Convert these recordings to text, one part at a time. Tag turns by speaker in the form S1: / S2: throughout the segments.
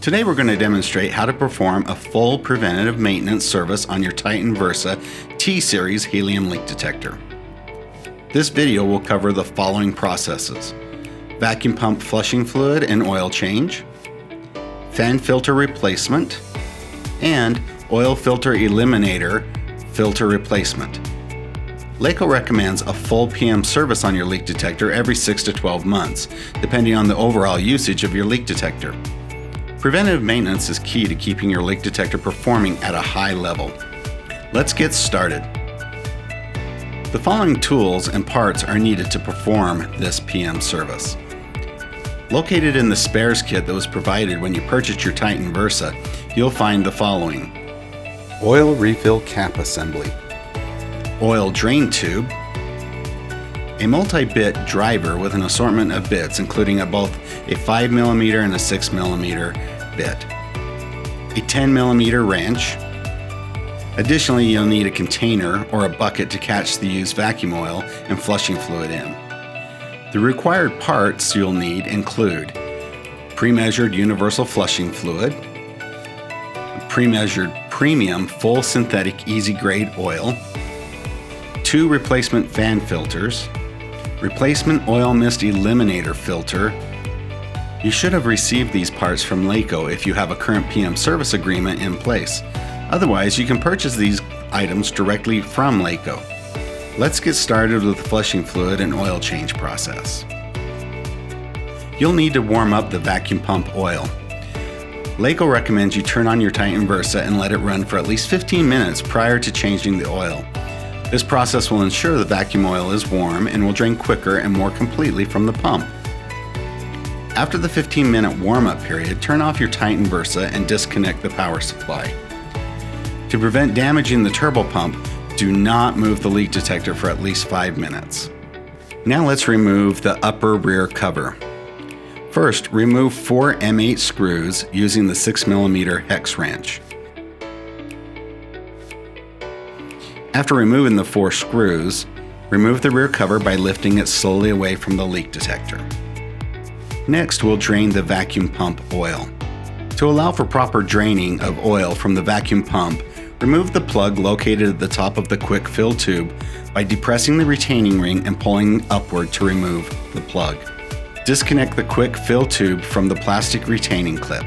S1: Today we're going to demonstrate how to perform a full preventative maintenance service on your Titan Versa T-Series helium leak detector. This video will cover the following processes: vacuum pump flushing fluid and oil change, fan filter replacement, and oil filter eliminator filter replacement. LACO recommends a full PM service on your leak detector every 6 to 12 months, depending on the overall usage of your leak detector. Preventative maintenance is key to keeping your leak detector performing at a high level. Let's get started. The following tools and parts are needed to perform this PM service. Located in the spares kit that was provided when you purchased your Titan Versa, you'll find the following: oil refill cap assembly, oil drain tube, a multi-bit driver with an assortment of bits including both a 5mm and a 6mm bit, a 10mm wrench. Additionally, you'll need a container or a bucket to catch the used vacuum oil and flushing fluid in. The required parts you'll need include pre-measured universal flushing fluid, pre-measured premium full synthetic easy grade oil, 2 replacement fan filters, replacement oil mist eliminator filter. You should have received these parts from LACO if you have a current PM service agreement in place. Otherwise, you can purchase these items directly from LACO. Let's get started with the flushing fluid and oil change process. You'll need to warm up the vacuum pump oil. LACO recommends you turn on your Titan Versa and let it run for at least 15 minutes prior to changing the oil. This process will ensure the vacuum oil is warm and will drain quicker and more completely from the pump. After the 15-minute warm-up period, turn off your Titan Versa and disconnect the power supply. To prevent damaging the turbo pump, do not move the leak detector for at least 5 minutes. Now let's remove the upper rear cover. First, remove 4 M8 screws using the 6mm hex wrench. After removing the 4 screws, remove the rear cover by lifting it slowly away from the leak detector. Next, we'll drain the vacuum pump oil. To allow for proper draining of oil from the vacuum pump, remove the plug located at the top of the quick fill tube by depressing the retaining ring and pulling upward to remove the plug. Disconnect the quick fill tube from the plastic retaining clip.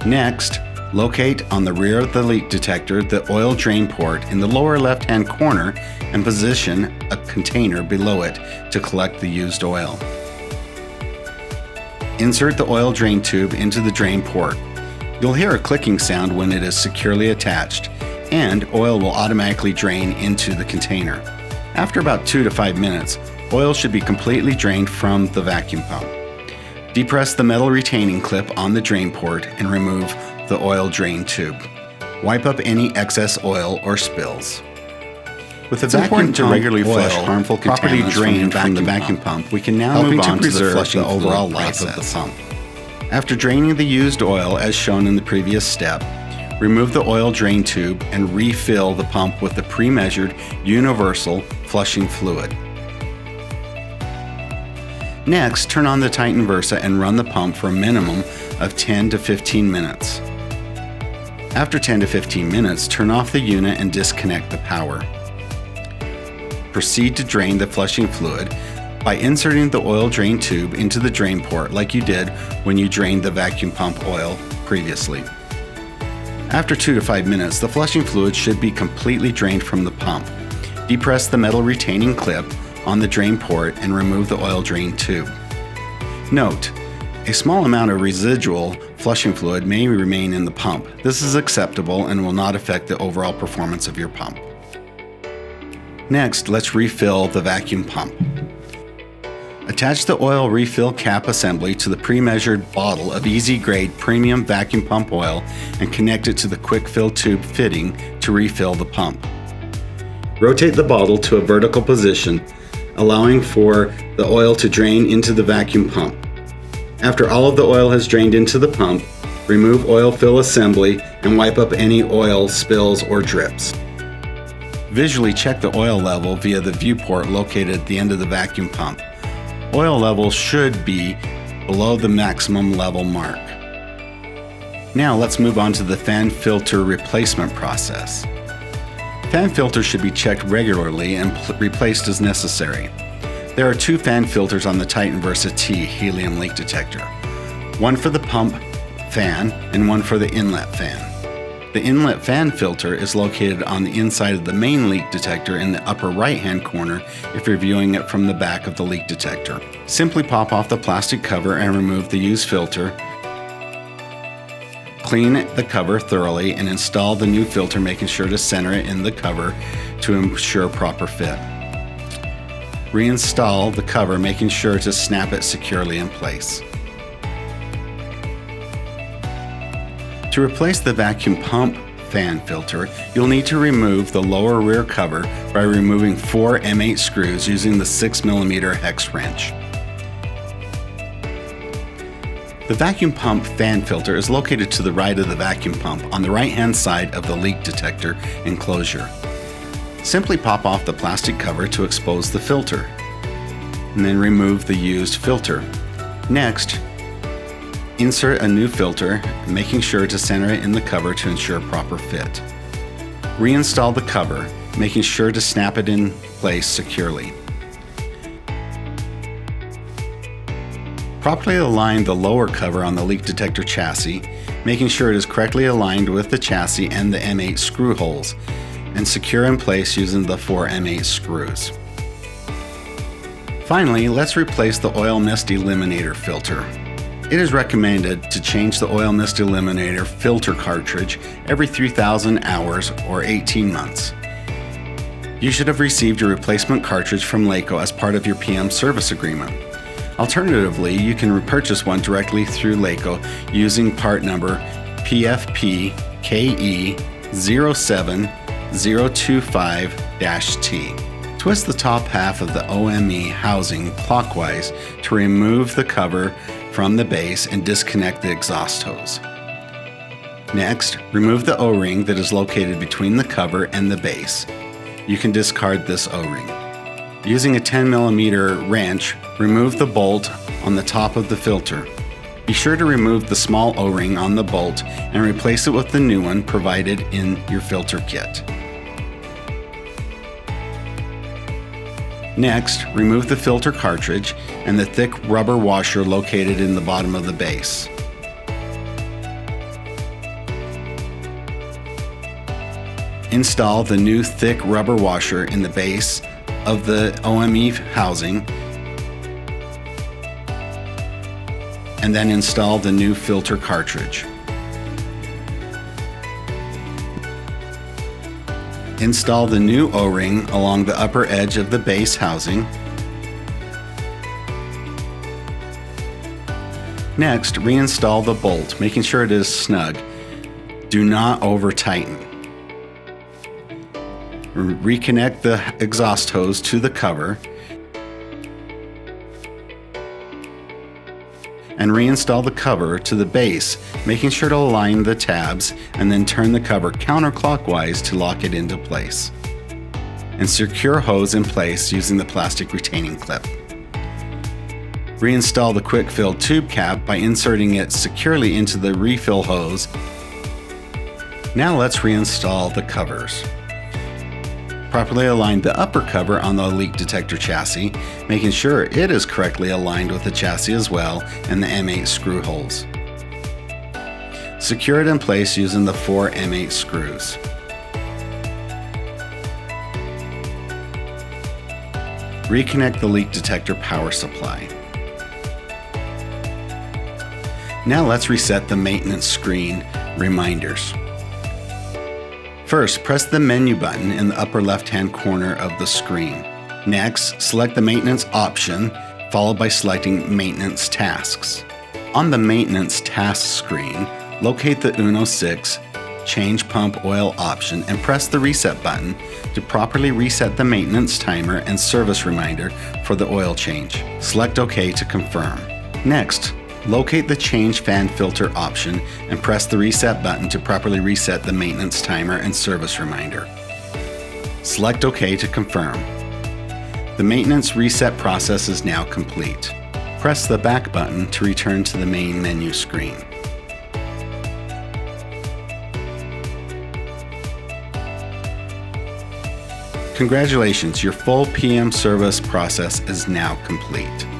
S1: Next, locate on the rear of the leak detector the oil drain port in the lower left-hand corner and position a container below it to collect the used oil. Insert the oil drain tube into the drain port. You'll hear a clicking sound when it is securely attached, and oil will automatically drain into the container. After about 2 to 5 minutes, oil should be completely drained from the vacuum pump. Depress the metal retaining clip on the drain port and remove the oil drain tube. Wipe up any excess oil or spills. With the vacuum to regularly flush harmful contaminants drained from the vacuum pump, we can now move on to the flushing the overall life of the pump. After draining the used oil as shown in the previous step, remove the oil drain tube and refill the pump with the pre-measured universal flushing fluid. Next, turn on the Titan Versa and run the pump for a minimum of 10 to 15 minutes. After 10 to 15 minutes, turn off the unit and disconnect the power. Proceed to drain the flushing fluid by inserting the oil drain tube into the drain port like you did when you drained the vacuum pump oil previously. After 2 to 5 minutes, the flushing fluid should be completely drained from the pump. Depress the metal retaining clip on the drain port and remove the oil drain tube. Note: a small amount of residual flushing fluid may remain in the pump. This is acceptable and will not affect the overall performance of your pump. Next, let's refill the vacuum pump. Attach the oil refill cap assembly to the pre-measured bottle of easy grade premium vacuum pump oil and connect it to the quick fill tube fitting to refill the pump. Rotate the bottle to a vertical position, allowing for the oil to drain into the vacuum pump. After all of the oil has drained into the pump, remove oil fill assembly and wipe up any oil spills or drips. Visually check the oil level via the viewport located at the end of the vacuum pump. Oil levels should be below the maximum level mark. Now let's move on to the fan filter replacement process. Fan filters should be checked regularly and replaced as necessary. There are 2 fan filters on the Titan Versa T helium leak detector, one for the pump fan and one for the inlet fan. The inlet fan filter is located on the inside of the main leak detector in the upper right-hand corner if you're viewing it from the back of the leak detector. Simply pop off the plastic cover and remove the used filter. Clean the cover thoroughly and install the new filter, making sure to center it in the cover to ensure proper fit. Reinstall the cover, making sure to snap it securely in place. To replace the vacuum pump fan filter, you'll need to remove the lower rear cover by removing 4 M8 screws using the 6mm hex wrench. The vacuum pump fan filter is located to the right of the vacuum pump on the right-hand side of the leak detector enclosure. Simply pop off the plastic cover to expose the filter, and then remove the used filter. Next, insert a new filter, making sure to center it in the cover to ensure proper fit. Reinstall the cover, making sure to snap it in place securely. Properly align the lower cover on the leak detector chassis, making sure it is correctly aligned with the chassis and the M8 screw holes, and secure in place using the 4 M8 screws. Finally, let's replace the oil mist eliminator filter. It is recommended to change the oil mist eliminator filter cartridge every 3,000 hours or 18 months. You should have received your replacement cartridge from LACO as part of your PM service agreement. Alternatively, you can repurchase one directly through LACO using part number PFP-KE07025-T. Twist the top half of the OME housing clockwise to remove the cover from the base and disconnect the exhaust hose. Next, remove the O-ring that is located between the cover and the base. You can discard this O-ring. Using a 10mm wrench, remove the bolt on the top of the filter. Be sure to remove the small O-ring on the bolt and replace it with the new one provided in your filter kit. Next, remove the filter cartridge and the thick rubber washer located in the bottom of the base. Install the new thick rubber washer in the base of the OME housing, and then install the new filter cartridge. Install the new O-ring along the upper edge of the base housing. Next, reinstall the bolt, making sure it is snug. Do not over-tighten. Reconnect the exhaust hose to the cover and reinstall the cover to the base, making sure to align the tabs and then turn the cover counterclockwise to lock it into place. And secure hose in place using the plastic retaining clip. Reinstall the quick fill tube cap by inserting it securely into the refill hose. Now let's reinstall the covers. Properly align the upper cover on the leak detector chassis, making sure it is correctly aligned with the chassis as well and the M8 screw holes. Secure it in place using the 4 M8 screws. Reconnect the leak detector power supply. Now let's reset the maintenance screen reminders. First, press the menu button in the upper left-hand corner of the screen. Next, select the maintenance option, followed by selecting maintenance tasks. On the maintenance tasks screen, locate the UNO 6 change pump oil option and press the reset button to properly reset the maintenance timer and service reminder for the oil change. Select OK to confirm. Next, locate the change fan filter option and press the reset button to properly reset the maintenance timer and service reminder. Select OK to confirm. The maintenance reset process is now complete. Press the back button to return to the main menu screen. Congratulations, your full PM service process is now complete.